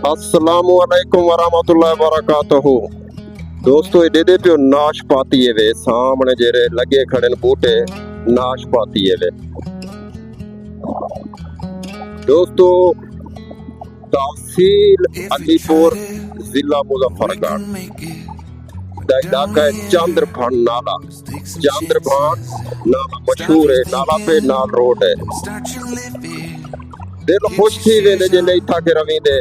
अस्सलामुअलैकुम वरहमतुल्लाहि वबरकातुहू। दोस्तों ये पियो नाशपाती वे सामने जेरे लगे खड़े न बूटे नाशपाती वे। दोस्तों तहसील अलीपुर जिला मुजफ्फरगढ़ दा इलाका है चंद्रभान नाला। चंद्रभान नाला मशहूर है, नाला पे नाल रोड है। दिल खुश थी वेंदे जे नहीं था के रवींदे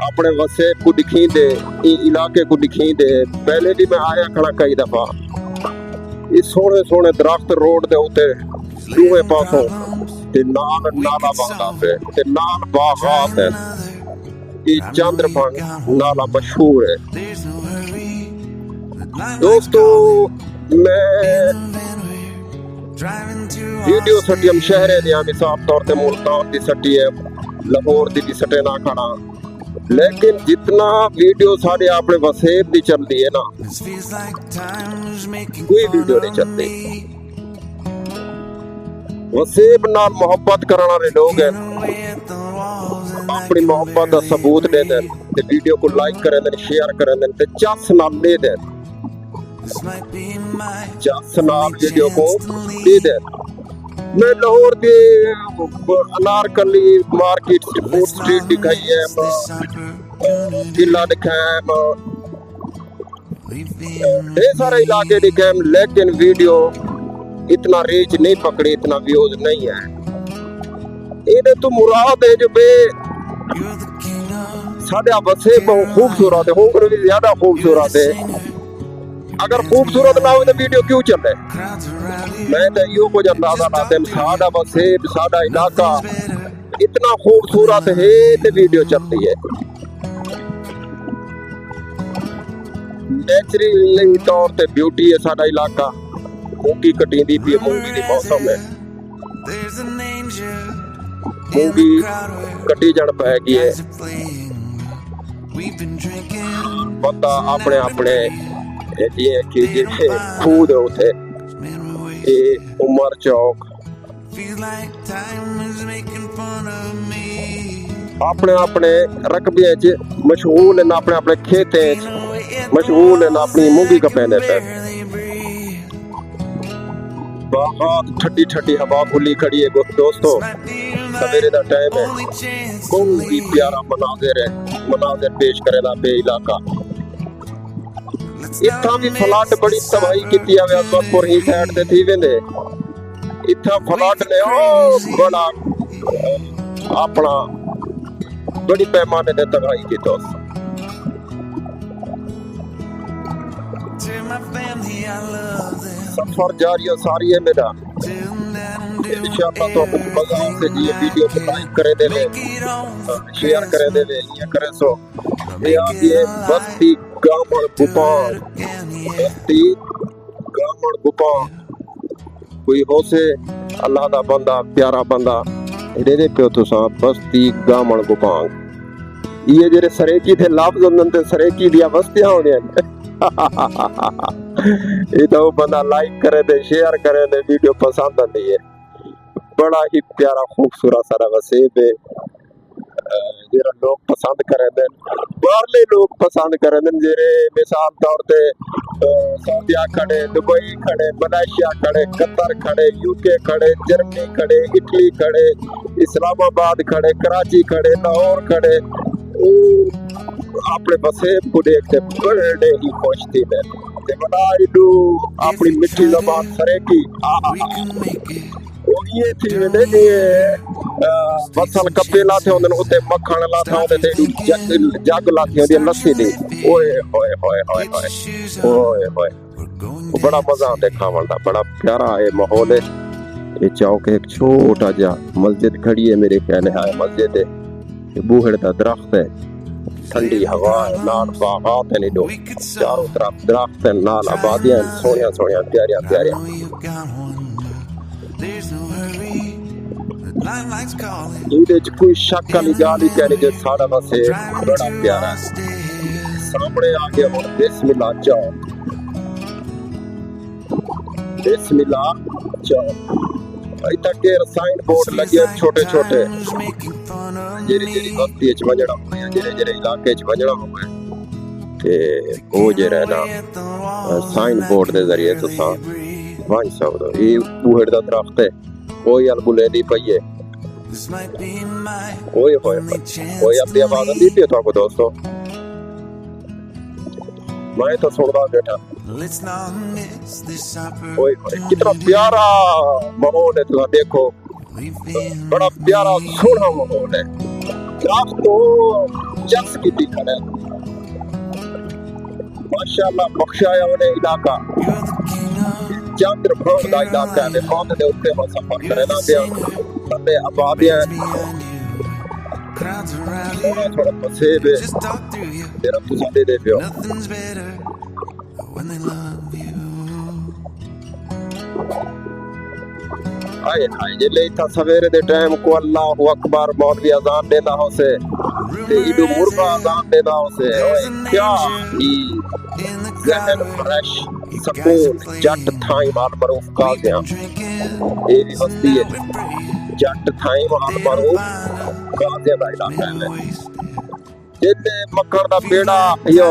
अपने वसेब को दिखींदे इलाके को दिखींदे। पहले भी मैं आया खड़ा कई दफा। इस सोने सोने दरख्त रोड दे उते दूए पासों ते नाल नाला बहदा पे ते नाल बागात है। ये चंद्रभान नाला मशहूर है। दोस्तों मैं वीडियो सटी हम शहरे दिया मिसाल तौर ते मुल्तान दी सटी है, लाहौर दी सटे ना खड़ा, लेकिन जितना वीडियो साढ़े अपने वसेब दी चलती है ना कोई वीडियो नहीं चलती। वसेब नाल मोहब्बत करने वाले लोग हैं, अपनी मोहब्बत का सबूत दे दें ते वीडियो को लाइक करें दें, शेयर करें दें ते चस नाल दे दें, चस नाल वीडियो को दे दें। मैं लाहौर के अनारकली मार्केट फूड स्ट्रीट दिखाई है, किला दिखाया है, ढेर सारे इलाके दिखे, लेकिन वीडियो इतना रीच नहीं पकड़ी, इतना व्यूज नहीं है। इन्हें तो मुराद है जो बे साढ़े बसे बहुत खूबसूरत है, होकर भी ज्यादा खूबसूरत है। अगर खूबसूरत ना हो तो वीडियो क्यों चले? मैं तो यो कुछ अंदाजा लाते सादा वसेब सादा इलाका इतना खूबसूरत है तो वीडियो चलती है। नेचुरल तौर पे ब्यूटी है सादा इलाका। मूंगी कटींदी पी, मूंगी दी मौसम है, मूंगी कटी जड़ पै गई है। बंदा अपने अपने खूद उठे उमर चौक अपने अपने रकबे च मशहूर हैं, अपने अपने खेते मशहूर हैं, अपनी मूंगी कपेंदे पे। बहुत ठंडी ठंडी हवा खुली खड़ी है दोस्तों, सवेरे का टाइम है। बहुत ही प्यारा मनाजिर पेश करेगा बे इलाका। इत्था भी फ्लड बड़ी तबाही की अकबरपुर ही साइड ते थी वेंदे। इत्था फ्लड ने बड़ा अपना बड़ी पैमाने ते तबाही की। दोस्त सफर जारी है सारी है मेरा। इंशाअल्लाह तो बाजार से ये वीडियो को लाइक करे देवे, शेयर करे देवे, ये करे सो ये बस्ती गामड़ गुपान, बस्ती गामड़ गुपान। कोई हो से अल्लाह दा बंदा प्यारा बंदा दे पियो तुसा बस्ती गामड़ गुपान। ये जेरे सरेकी थे लफ्ज़ होंदे ते सरेकी दिया बस्तियां होंदियां। ये तो बंदा लाइक करे दे, शेयर करे दे, वीडियो पसंद आती है। बड़ा ही प्यारा खूबसूरत सारा वसेब है, जेरा लोग पसंद करें दे, बाहरले लोग पसंद करें दे। जेरे मिसाल तौर पे सऊदीया खड़े, दुबई खड़े, मलेशिया खड़े, कतर खड़े, यूके खड़े, जर्मनी खड़े, इटली खड़े, इस्लामाबाद खड़े, कराची खड़े, लाहौर खड़े, अपने वसेब को देखते बड़े ही खुश थी। मैं अपनी मिठी जबान सरे की ये थी फसल कपे लाते होंदे उते मक्खन लाता होंदे ते जग लाती होंदी लस्सी दी। ओए होए होए होए होए ओए होए बड़ा मजा आंदा खावन दा, बड़ा प्यारा है माहौल है। ये चौक एक छोटा जा मस्जिद खड़ी है, मेरे ख्याल है मस्जिद है, बूहड़ दा दरख्त है, ठंडी हवा है, नाल बागात है, नीडो चारों तरफ दरख्त है, नाल आबादियां सोनिया सोनिया प्यारिया प्यारिया। इहदे च कोई शक वाली गल ही कहनी जो सारा वसे बड़ा प्यारा है। सामने आ गया हुण बिस्मिल्लाह चौक, बिस्मिल्लाह चौक इतना केर साइन बोर्ड लगे छोटे छोटे जेरी बस्ती च वजड़ा होया जेरे इलाके च वजड़ा होया ते ओ जेरा ना साइन बोर्ड दे जरिए तुसा वही सकदो ये बूहड़ दा दरख्त है कोई अलबुले दी पई है कोई अपनी आवाज दी पे तो दोस्तों मैं तो सुनदा बैठा ओए कितना प्यारा माहौल है तुम देखो बड़ा प्यारा सोहना माहौल है दरख्त तो जस की दिखा है माशाल्लाह बख्शाया उन्हें इलाका चंद्र भवन का इलाका है बहुत दे उत्ते में सफर करे ना दिया थल्ले आबादियां थोड़ा थोड़ा मसेब तेरा तुसा दे दे पियो आए हाय जे ले था सवेरे दे टाइम को अल्लाहु अकबर मौलवी अजान देता हो से ते इदु मुर्गा अजान देता हो से ओए क्या ही जहन फ्रेश सकून जट थाई माल मरूफ का गया ये भी बस्ती है जट थाई माल मरूफ का गया दा इलाका है जिते मक्खन दा पेड़ा यो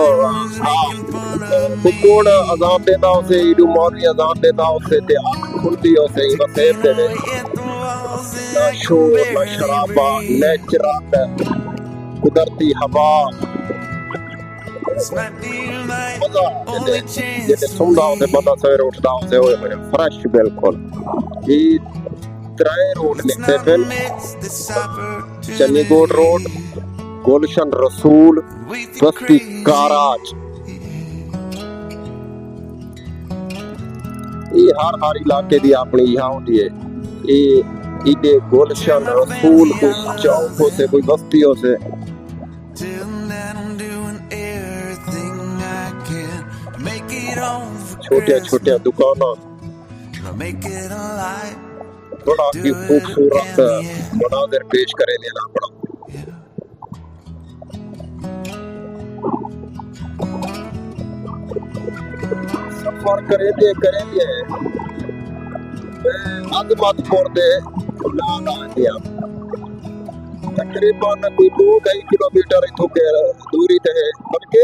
कुकुड़ अजान देता हो से इदु मौलवी अजान देता हो से ते आँख खुलती हो से बसेर दे ना शोर ना शराबा नेचुरल कुदरती हवा मजा जिते सुनदा हो से बंदा सवेरे उठदा हो से ओए होए फ्रेश बिल्कुल ये त्रै रोड लिखते फिर चन्नीकोट रोड गुलशन रसूल बस्ती काराज ये हर इलाके दी अपनी यहाँ होती है ये इधे गुलशन रसूल कोई चौक हो से कोई बस्ती हो से छोटे छोटे दुकाना बड़ा ही खूबसूरत मनाजिर पेश करे लेना पड़ा सफर करेंगे अजमतपुर दे नाल आ गया तकरीबन कोई 2-2.5 किलोमीटर इथों के दूरी ते है बल्कि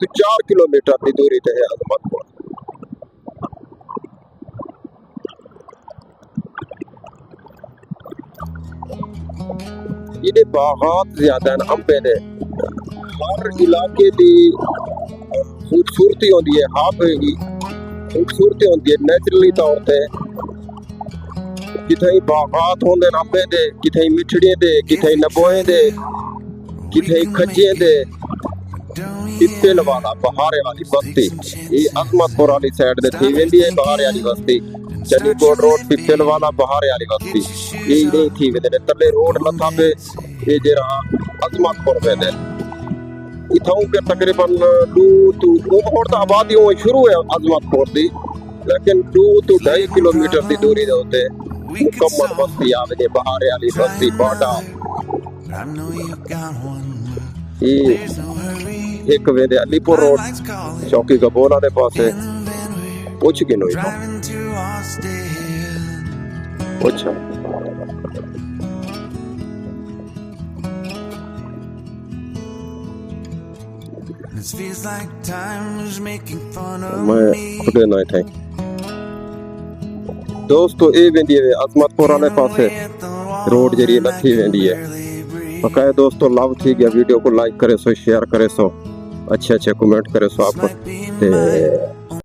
3-4 किलोमीटर की दूरी ते है अजमतपुर ये बहुत ज्यादा अंबे ने हर इलाके दी खूबसूरती होती है आप खूबसूरती होती है नेचुरली तौर पे किथे बागात होंदे अंबे दे किथे मिठड़ियां दे किथे नबोए दे किथे खज्जे दे पिपल वाला बहारे वाली बस्ती ये अजमतपुर वाली साइड दे थी वेंदी है बहारे वाली बस्ती चन्नीकोट रोड पिपल वाला बहारे वाली बस्ती ये नहीं थी वेंदे तले रोड लथा पे ये जरा अजमतपुर वेंदे इथों के तकरीबन 2 आबादी शुरू है अजमतपुर दी लेकिन 2-2.5 किलोमीटर की दूरी दे उत्ते मुकम्मल बस्ती आवे बहारे वाली बस्ती बाडा ये एक वेदे अलीपुर रोड चौकी गबोला दे पासे पुछ गिनो अच्छा मैं खुदे नहीं थे दोस्तों ये वेंदी है अजमतपुर वाले पासे रोड जरिए लथी वेंदी है बकाया दोस्तों लव थी गया वीडियो को लाइक करे सो शेयर करे सो अच्छे कमेंट करे सो आप